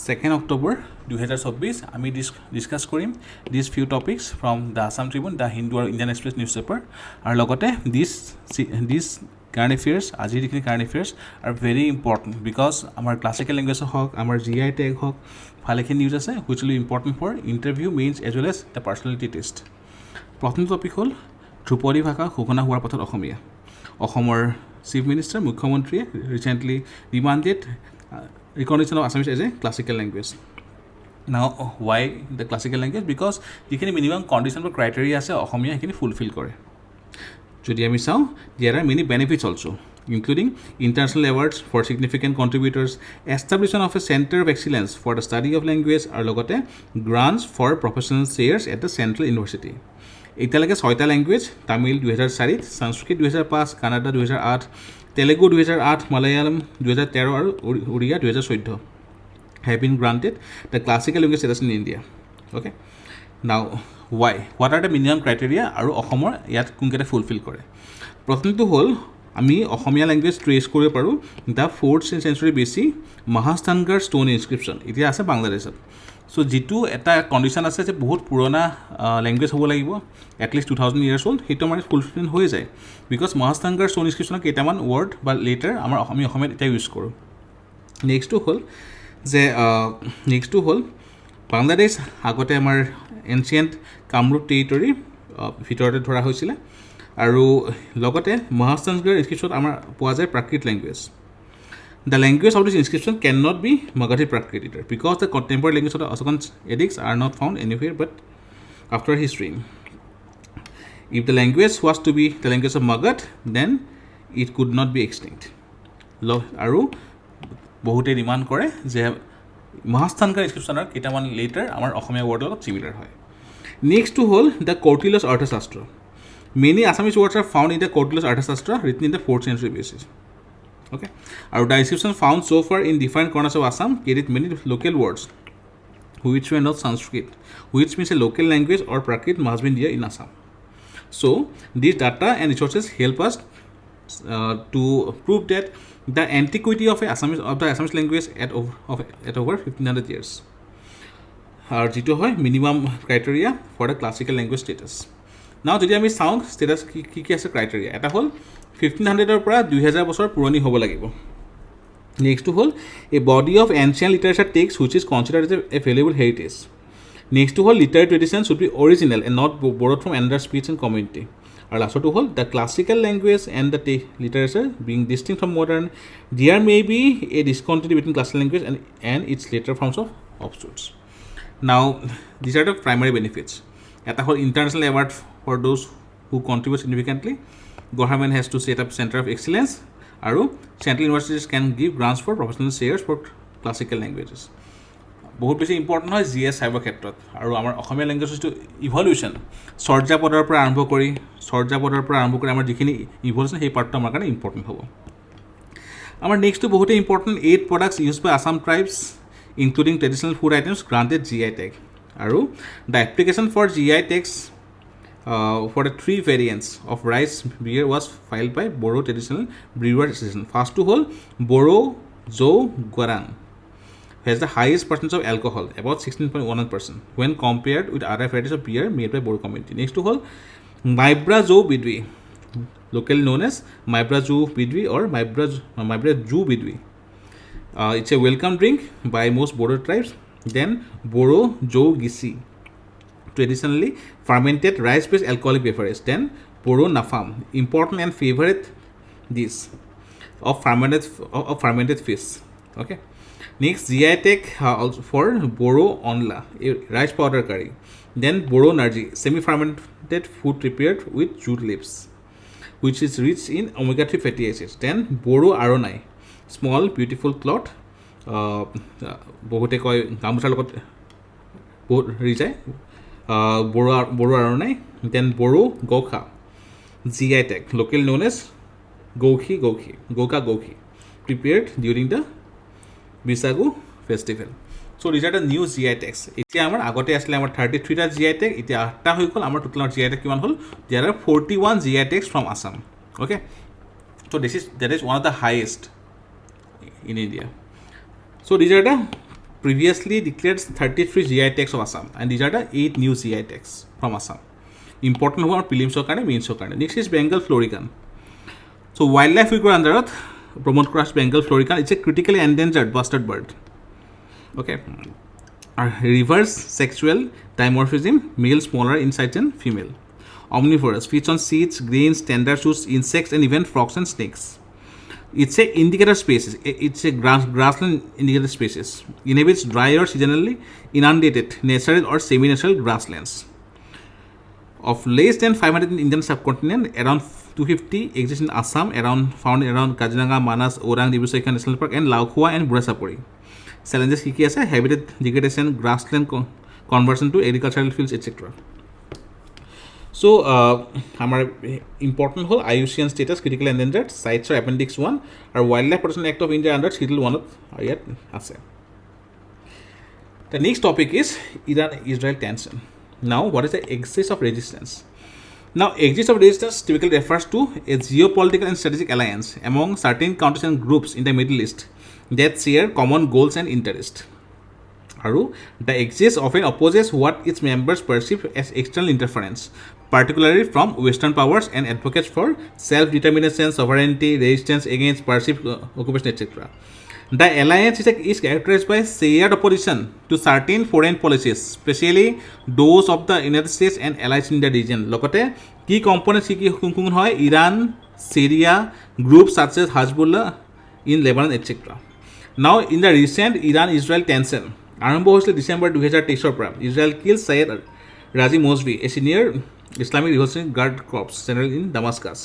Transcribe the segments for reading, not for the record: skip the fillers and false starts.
2nd October 2024 আমি discuss কৰিম this few topics from the Assam Tribune the Hindu আৰু Indian express news paper আৰু লগতে দিস কাৰেণ্ট এফেয়াৰ্ছ আজিৰ যিখিনি কাৰেণ্ট এফেয়াৰ্ছ আৰু ভেৰি ইম্পৰ্টেণ্ট বিকজ আমাৰ ক্লাছিকেল লেংগুৱেজ হওক আমাৰ GI টেগ হওক ভালেখিনি নিউজ আছে which will be important for interview mains as well as the personality test প্ৰথম টপিক হ'ল ধ্ৰুপদী ভাষা ঘোষণা হোৱাৰ পথত অসমীয়া অসমৰ চিফ মিনিষ্টাৰ মুখ্যমন্ত্ৰীয়ে recently demanded recognition of Assamese as a classical language. Now, why the classical language? Because যিখিনি minimum condition or criteria আছে অসমীয়া সেইখিনি ফুলফিল কৰে যদি আমি চাওঁ there are many benefits also including international awards for significant contributors, establishment of a center of excellence for the study of language আৰু লগতে grants for professional chairs at the central university. এতিয়ালৈকে 6টা language Tamil 2004 সংস্কৃত 2005 Canada 2008 Telugu 2008 Malayalam 2013 আৰু Odia 2014 have been granted the classical language status in India. Okay, now why, what are the minimum criteria আৰু অসমৰ ইয়াত কোনকেইটা fulfil কৰে প্ৰথমটো হ'ল আমি অসমীয়া ল্যাঙ্গুৱেজ ট্ৰেচ কৰিব পাৰোঁ the 4th century BC Mahasthangarh stone inscription এতিয়া আছে বাংলাদেশত সো যেটো এটা কন্ডিশন আছে যে বহুত পুৰণা ল্যাঙ্গুৱেজ হ'ব লাগিব এটলিষ্ট 2000 ইয়াৰ্ছ ওল্ড সেইটো মানে ফুলফিল হৈ যায় বিকজ মহাস্থানগড় ষ্টোন ইনস্ক্ৰিপশ্যনৰ কেইটামান ৱৰ্ড বা লেটাৰ আমাৰ অসমীয়াত এতিয়া ইউজ কৰোঁ নেক্সটটো হ'ল বাংলাদেশ আগতে আমাৰ এনচিয়েণ্ট কামৰূপ টেৰিটৰী ভিতৰতে ধৰা হৈছিলে আৰু লগতে মহাস্থানগড় ইনস্ক্ৰিপশ্যনত আমাৰ পোৱা যায় প্ৰাকৃত language The language of this inscription cannot be Magadhi Prakrit either because the contemporary language of the Assamese edicts are not found anywhere but after history. If the language was to be the language of Magad, then it could not be extinct. আৰু বহুতে demand কৰে যে মহাস্থানগড় ইনস্ক্ৰিপশ্যনৰ কেইটামান letter আমাৰ অসমীয়া ৱৰ্ডৰ লগত similar হয় নেক্সটটো হ'ল the Kautilya অৰ্থশাস্ত্ৰ Many Assamese words are found in the Kautilya's Arthashastra written in the 4th century BC. Okay, our inscriptions found so far in different corners of Assam carried many local words which were not Sanskrit, which means a local language or Prakrit must be there in Assam. So these data and resources help us to prove that the antiquity of the Assamese language at over 1500 years. Our G2 minimum criteria for the classical language status. Now যদি আমি sound status কি আছে criteria এটা হ'ল 1500 ৰ পৰা 2000 বছৰ পুৰণি হ'ব লাগিব নেক্সটটো হ'ল a body of ancient literature text which is considered as a valuable heritage নেক্সটটো হ'ল literary tradition should be original and not borrowed from another speech and community আৰু লাষ্টটো হ'ল the classical language and the literature being distinct from modern there may be a discontinuity between classical language and its later forms of offshoots now this are the primary benefits এটা হ'ল international award for those who contribute significantly. Government has to set up center of excellence আৰু central universities can give grants for professional chairs for classical languages বহুত বেছি important হয় GS সাইবৰ ক্ষেত্ৰত আৰু আমাৰ অসমীয়া লেংগুৱেজটো evolution চৰ্যাপদৰ পৰা আৰম্ভ কৰি আমাৰ যিখিনি ইভলিউশ্যন সেই পাৰ্টটো আমাৰ কাৰণে ইম্পৰ্টেণ্ট হ'ব আমাৰ নেক্সটটো বহুতেই important 8 products used by Assam tribes including traditional food items granted GI tag আৰু the application for GI tags for the 3 variants of rice beer was filed by Boro Traditional Brewers Association. First to whole 𝐤𝐲 has the highest percentage of alcohol, about 16.1% when compared with other varieties of beer made by Boro community. Next to whole 𝐓𝐨𝐽 locally known as 𝐓𝐵𝐽 or 𝐓𝐵𝐽. It's a welcome drink by most Boro tribes. Then 𝐵oro-𝐽 traditionally fermented rice-based alcoholic beverage. Then Boro Nafam, important and favorite dish of fermented fish. Okay. Next GI tag also for Boro Onla, a rice powder curry. Then Boro Narji, semi-fermented food prepared with jute leaves, which is rich in omega-3 fatty acids. Then Boro Aronai, small beautiful cloth. বহুতে কয় গামোচাৰ লগত বহুত ৰিজাই Boro Aronai. Then Boro Gokha, GI tag, locally known as 𝐤𝐽𝐲 prepared during the Bisagu festival. So these are the new GI tags. এতিয়া আমাৰ আগতে আসলে আমাৰ 33টা GI tag এতিয়া 8টা হৈ গ'ল আমাৰ টোটাল GI tag কিমান হ'ল there are 41 GI tags from Assam. Okay, so that is one of the highest in India. So these are the previously declared 33 GI tags of Assam, and these are the 8 new GI tags from Assam. Important hour prelims karone mains karone. Next is Bengal florican. So wildlife week under promote cross Bengal florican. It's a critically endangered bustard bird. Okay, reverse sexual dimorphism, male smaller in size than female, omnivorous, feeds on seeds, grains, tender shoots, insects, and even frogs and snakes. It's a indicator species. It's a grassland indicator species. Inhabits dry or seasonally inundated natural or semi-natural grasslands. Of less than 500 in Indian subcontinent, around 250 exist in Assam, found around Kaziranga, Manas, Orang, 𝐷𝐵𝐸 National Park, and 𝐓𝐶𝐲 and Burasapuri. Challenges কি আছে? Habitat degradation, grassland conversion to agricultural fields, etc. So our important whole IUCN status critical endangered sites are Appendix 1 or Wildlife Protection Act of India under Schedule 1 of yet আছে. The next topic is Iran-Israel tension. Now, what is the axis of resistance? Now, axis of resistance typically refers to a geopolitical and strategic alliance among certain countries and groups in the Middle East that share common goals and interests. The axis often opposes what its members perceive as external interference, particularly from Western powers, and advocates for self-determination, sovereignty, resistance against perceived occupation, etc. The alliance is characterized by shared opposition to certain foreign policies, especially those of the United States and allies in the region. Lokote key components hoy Iran, Syria, groups such as Hezbollah in Lebanon, etc. Now, in the recent Iran-Israel tension, আৰম্ভ হৈছিল December 2023 পৰা Israel killed Sayyed Razi Mousavi, a senior Islamic revolutionary guard corps general in Damascus.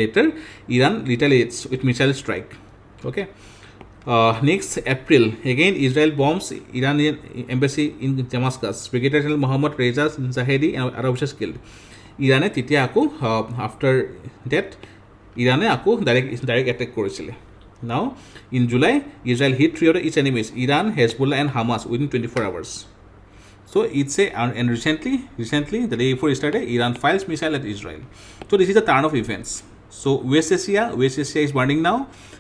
Later, Iran retaliates with missile strike. Okay. Next April, again Israel bombs Iranian embassy in Damascus. Brigadier General Mohammad Reza Zahedi and other officers killed. Irane তেতিয়া আকৌ after that Irane আকৌ direct attack কৰিছিলে. Now, in July, Israel hit 3 of its enemies, Iran, Hezbollah, and Hamas within 24 hours. So, it's and recently, the day before yesterday, Iran fires missile at Israel. So, this is the turn of events. So, West Asia is burning now.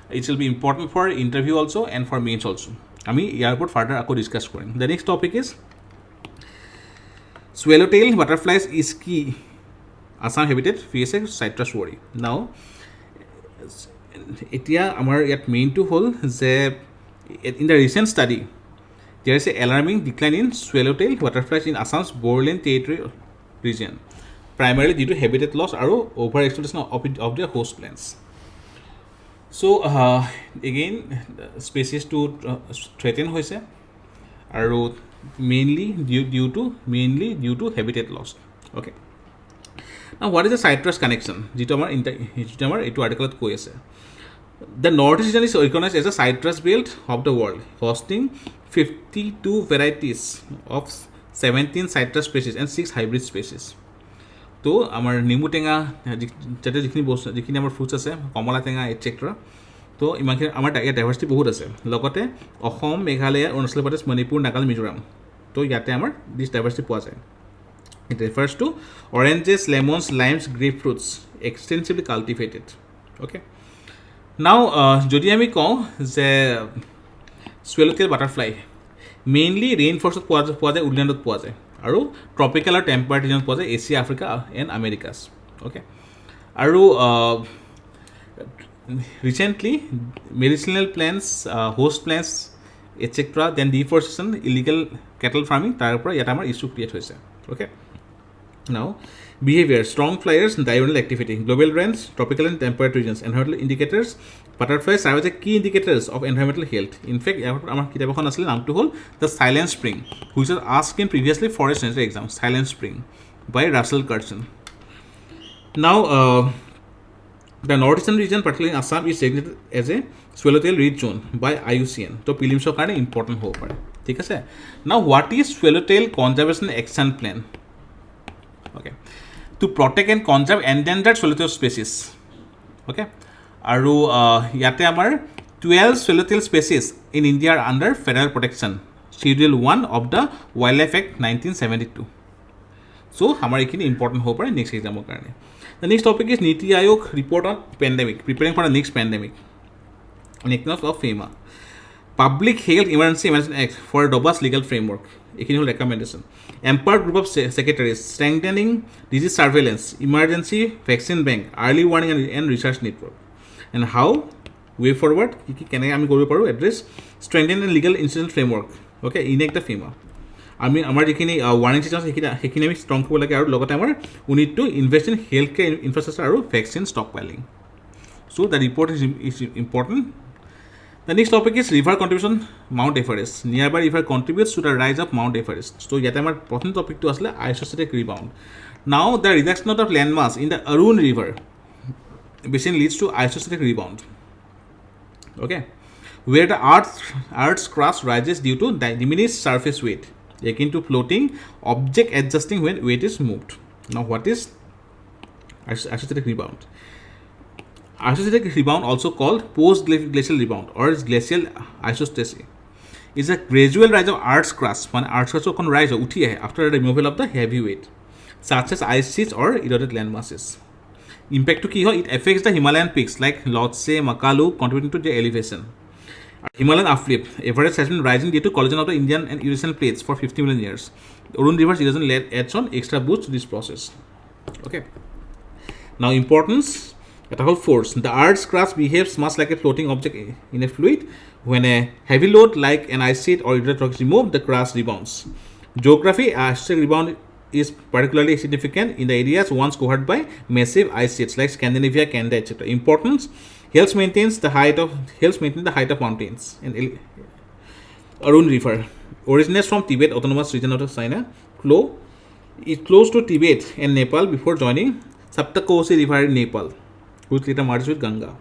It will be important for interview also and for mains also. আমি ইয়াৰ ওপৰত further আকৌ discuss কৰিম. The next topic is Swallowtail butterflies is key Assam habitat faces citrus worry. Now, এতিয়া আমাৰ ইয়াত মেইনটো হ'ল যে in the recent study there is a alarming decline in swallowtail butterflies in Assam's borderline territory region, primarily due to habitat loss আৰু overexploitation of their host plants. So again species to threaten হৈছে আৰু mainly due to habitat loss. Okay. Now, what is the citrus connection? যিটো আমাৰ এইটো আৰ্টিকলত কৈ আছে. The northeast region is recognized as a citrus belt of the world, hosting 52 varieties of 17 citrus species and 6 hybrid species. তো আমাৰ নেমু টেঙা যাতে যিখিনি আমাৰ ফ্ৰুটছ আছে, কমলা টেঙা এটচেট্ৰা, তো ইমানখিনি আমাৰ ইয়াত ডাইভাৰ্চিটি বহুত আছে. লগতে অসম, মেঘালয়, অৰুণাচল প্ৰদেশ, মণিপুৰ, নাগালেণ্ড, মিজোৰাম, তো ইয়াতে আমাৰ দিছ ডাইভাৰ্চিটি পোৱা যায়. It refers to oranges, lemons, limes, grapefruits extensively cultivated. Okay. Now, যদি আমি কওঁ যে swallowtail butterfly mainly rainforest পোৱা যায়, উডলেণ্ডত পোৱা যায়, আৰু ট্ৰপিকেল আৰু টেম্পাৰেট ৰিজনত পোৱা যায়, Asia, Africa and Americas. Okay. আৰু recently medicinal plants, host plants etcetera, then deforestation, illegal cattle farming, তাৰ পৰা ইয়াত আমাৰ ইছ্যু ক্ৰিয়েট হৈছে. Okay. Now, behavior, strong flyers, diurnal activity, global trends, tropical and temperate regions, environmental indicators. Butterflies serve as key indicators of environmental health. In fact, our kitab ekhon asle naam to hol The Silent Spring, which was asked in previously forest science exam, Silent Spring by Russell Curtin. Now, the northeastern region, particularly in Assam, is designated as a swallowtail red zone by IUCN. So, prelims karone important hob pare. Thik ase. Now, what is swallowtail conservation action plan? Okay, to protect and conserve endangered swallowtail species. Okay, আৰু ইয়াতে আমাৰ 12 swallowtail species in India are under federal protection, Schedule 1 of the Wildlife Act 1972. So আমাৰ এইখিনি important হ'ব পাৰে next exam কাৰণে. The next topic is NITI report on pandemic, preparing for the next pandemic, an economics of FEMA. Public Health Emergency Management Act for a robust legal framework. এইখিনি হ'ল recommendation. Empowered group of secretaries, strengthening disease surveillance, emergency vaccine bank, early warning and research network. And how? Way forward, কেনেকৈ আমি কৰিব পাৰোঁ address strengthen and legal institution framework. Okay, enact the FEMA. আমি আমাৰ যিখিনি warning system আছে সেইখিনি আমি ষ্ট্ৰং কৰিব লাগে আৰু লগতে আমাৰ we need to invest in healthcare infrastructure আৰু vaccine stockpiling. So the report is important. The next topic is river contribution Mount Everest. Nearby river contributes to the rise of Mount Everest. So ইয়াতে আমাৰ প্ৰথম টপিকটো আছিলে isostatic rebound. Now the reduction of landmass in the Arun River basin leads to isostatic rebound. Okay, where the Earth's crust rises due to diminished surface weight, akin to floating object adjusting when weight is moved. Now what is isostatic rebound? Isostatic rebound, also called post-glacial rebound or glacial isostasy, is a gradual rise of Earth's crust. When Earth's crust can rise after the removal of the heavy weight, such as ice sheets or eroded land masses. Impact to it affects the Himalayan peaks like Lhotse, Makalu, contributing to their elevation. Himalayan uplift. Everest has been rising due to collision of the Indian and Eurasian plates for 50 million years. The Arun River's erosion adds on extra boost to this process. Okay. Now importance. At a whole force, the Earth's crust behaves much like a floating object in a fluid. When a heavy load like an ice sheet or eroded rock is removed, the crust rebounds. Geography, isostatic rebound is particularly significant in the areas once covered by massive ice sheets like Scandinavia, Canada, etc. Importance: helps maintain the height of mountains. And Arun River originates from Tibet Autonomous Region of China. It flows to Tibet and Nepal before joining Saptakosi River in Nepal, which later merges with Ganga.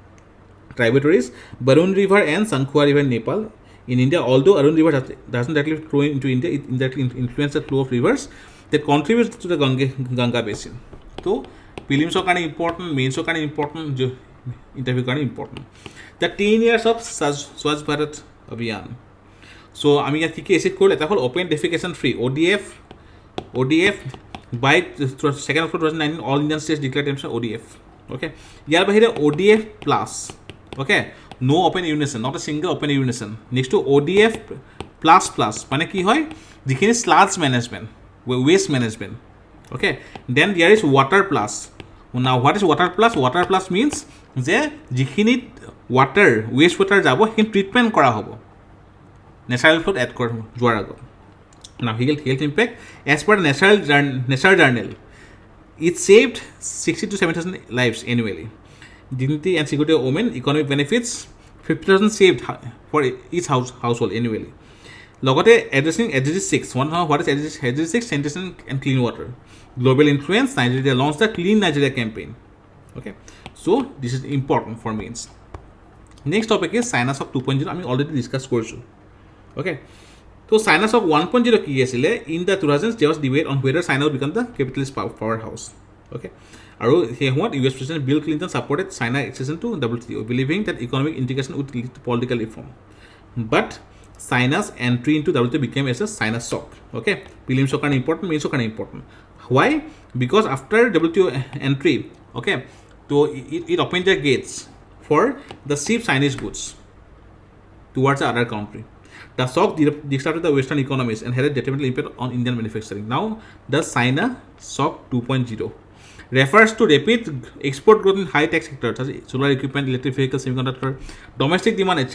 Tributaries: Barun River and Sankhua River in Nepal. In India, although Arun River doesn't directly flow into India, it indirectly influences the flow of rivers that contributes to the Ganga basin. So, prelims are kind of important, mains are kind of important, interview kind of important. The 10 years of Swachh Bharat Abhiyan. So, আমি ইয়াত কি acid কৰিলে এটা হ'ল open defecation free ODF by 2nd October 2019 all Indian states declared themselves ODF. Okay, ইয়াৰ বাহিৰে ODF plus. Okay, no open urination, not a single open urination. Next to ODF plus মানে কি হয় যিখিনি sludge management, waste management. Okay, then there is water plus. Now what is water plus? Water plus means যে যিখিনি waste water যাব সেইখিনি treatment কৰা হ'ব নেচাৰেল ফ্লোত এড যোৱাৰ আগত. Now health impact as per the Nature Journal, it saved 60 to 70,000 lives annually. Dignity and security of women, economic benefits 50,000 saved for each household annually. Logote addressing SDG 6. What is SDG 6? Sanitation and clean water. Global influence. Nigeria launched the Clean Nigeria campaign. Okay, so this is important for means. Next topic is Sinus of 2.0. I already discussed কৰিছোঁ. Okay, so Sinus of 1.0 কি আছিলে? In the 2000s there was debate on whether China would become the capitalist powerhouse. Okay, আৰু সেই সময়ত US President Bill Clinton supported China accession to WTO, believing that economic integration would lead to political reform. But China's entry into WTO became as a Sinus shock. Okay, prelims are kind of important, mains are kind of important. Why? Because after WTO entry, okay, so it opened the gates for the cheap Chinese goods towards the other country. The shock disrupted the Western economies and had a detrimental impact on Indian manufacturing. Now, the China shock 2.0 refers to rapid export growth in high-tech sectors such as solar equipment, electric vehicles, semiconductor, domestic demand, etc.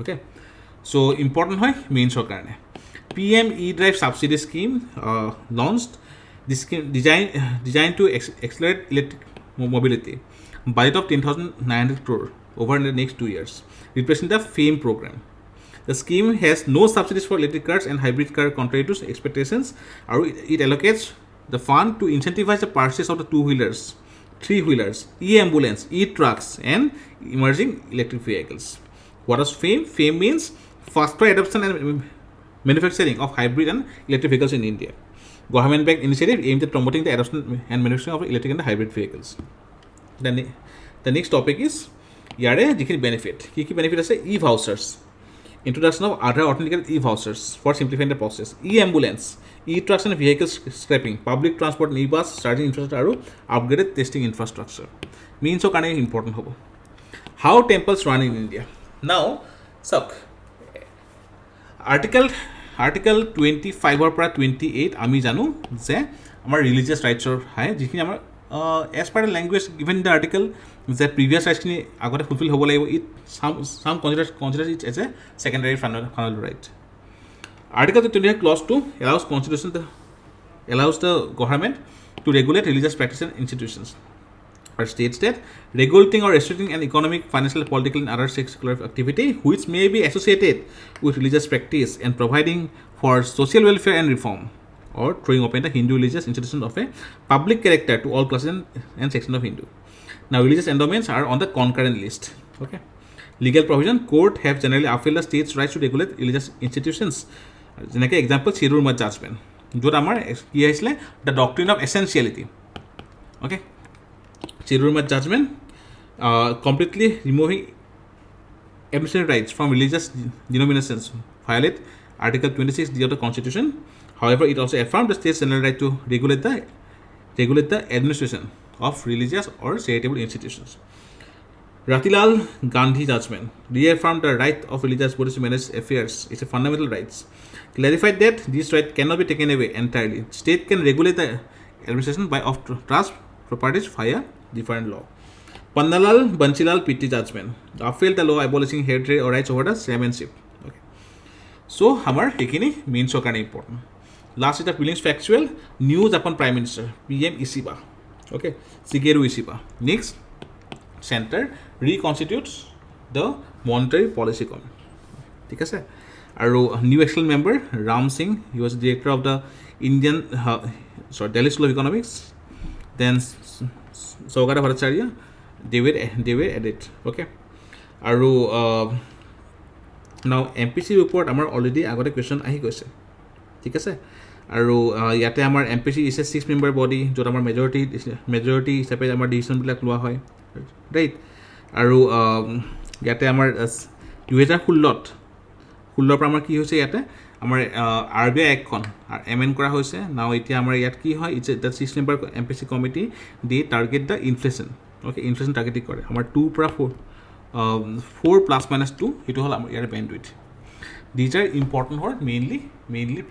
Okay, so important hoy mains karone PM E-Drive subsidy scheme launched. This scheme designed to accelerate electric mobility. Budget of 10,900 crore over the next 2 years, replacing the FAME program. The scheme has no subsidies for electric cars and hybrid car contrary to expectations. It allocates the fund to incentivize the purchase of the 2-wheelers, 3-wheelers, e-ambulance, e-trucks and emerging electric vehicles. What is FAME? FAME means faster adoption and manufacturing of hybrid and electric vehicles in India. Government-backed initiative aimed at promoting the adoption and manufacturing of electric and hybrid vehicles. The next topic is ইয়াৰে যিখিনি benefit. কি benefit আছে? E-vouchers. Introduction of other authenticated e-vouchers for simplifying the process. E-ambulance, e-trucks and vehicle scrapping, public transport and e-bus, charging infrastructure আৰু upgraded testing infrastructure. Means of kind of important hobo. How temples run in India. Now, চাওক article 25ৰ পৰা 28 আমি জানো যে আমাৰ religious ৰাইটছৰ হয় যিখিনি আমাৰ as per the language given in the article যে প্ৰিভিয়াছ ৰাইটছখিনি আগতে ফুলফিল হ'ব লাগিব it some consider it as a secondary fundamental right Article 25 Clause 2 allows the government to regulate religious practice and institutions. Or states that regulating or restricting an economic, financial, political, and other secular activity which may be associated with religious practice and providing for social welfare and reform, or throwing open the Hindu religious institutions of a public character to all classes and sections of Hindu. Now, religious endowments are on the concurrent list. Okay. Legal provision: court have generally upheld the state's rights to regulate religious institutions. যেনেকৈ example Shirur Mutt judgement য'ত আমাৰ কি আহিছিলে the doctrine of essentiality okay Shirur Mutt judgement completely removing administrative rights from religious denominations violate article 26D of the Constitution. However, it also affirmed the state's general right to regulate the administration of religious or charitable institutions. Ratilal Gandhi judgment reaffirmed the right of religious bodies to manage affairs. It's a fundamental right. Clarified that this right cannot be taken away entirely. State can regulate the administration of trust properties via different law. Pannalal Banchilal Pitti judgment upheld the law abolishing hereditary or rights over the chairmanship. Okay. So, our ekini means so kind important. Last is the Prelims Factual news upon Prime Minister PM Isiba. Okay, Shigeru Isiba. Next, Center reconstitutes the Monetary Policy Committee. ঠিক আছে আৰু new excel member Ram Singh he was director of the Indian Delhi School of Economics. Then Saugata Bhattacharya, David Edit. Okay. আৰু now MPC report আমাৰ already আগতে question আহি গৈছে ঠিক আছে আৰু ইয়াতে আমাৰ MPC is a 6 member body য'ত আমাৰ মেজৰিটি হিচাপে আমাৰ ডিচিশ্যনবিলাক লোৱা হয় ৰাইট আৰু ইয়াতে আমাৰ 2016 পৰা আমাৰ কি হৈছে ইয়াতে আমাৰ RBI একখন এমেণ্ড কৰা হৈছে নাও এতিয়া আমাৰ ইয়াত কি হয় it's the 6 member MPC committee the target the inflation okay inflation targeting কৰে আমাৰ 2 পৰা 4 +- 2 এইটো হ'ল আমাৰ ইয়াৰ বেণ্ডউইথ দিজ আৰ ইম্পৰ্টেণ্ট হ'ল মেইনলি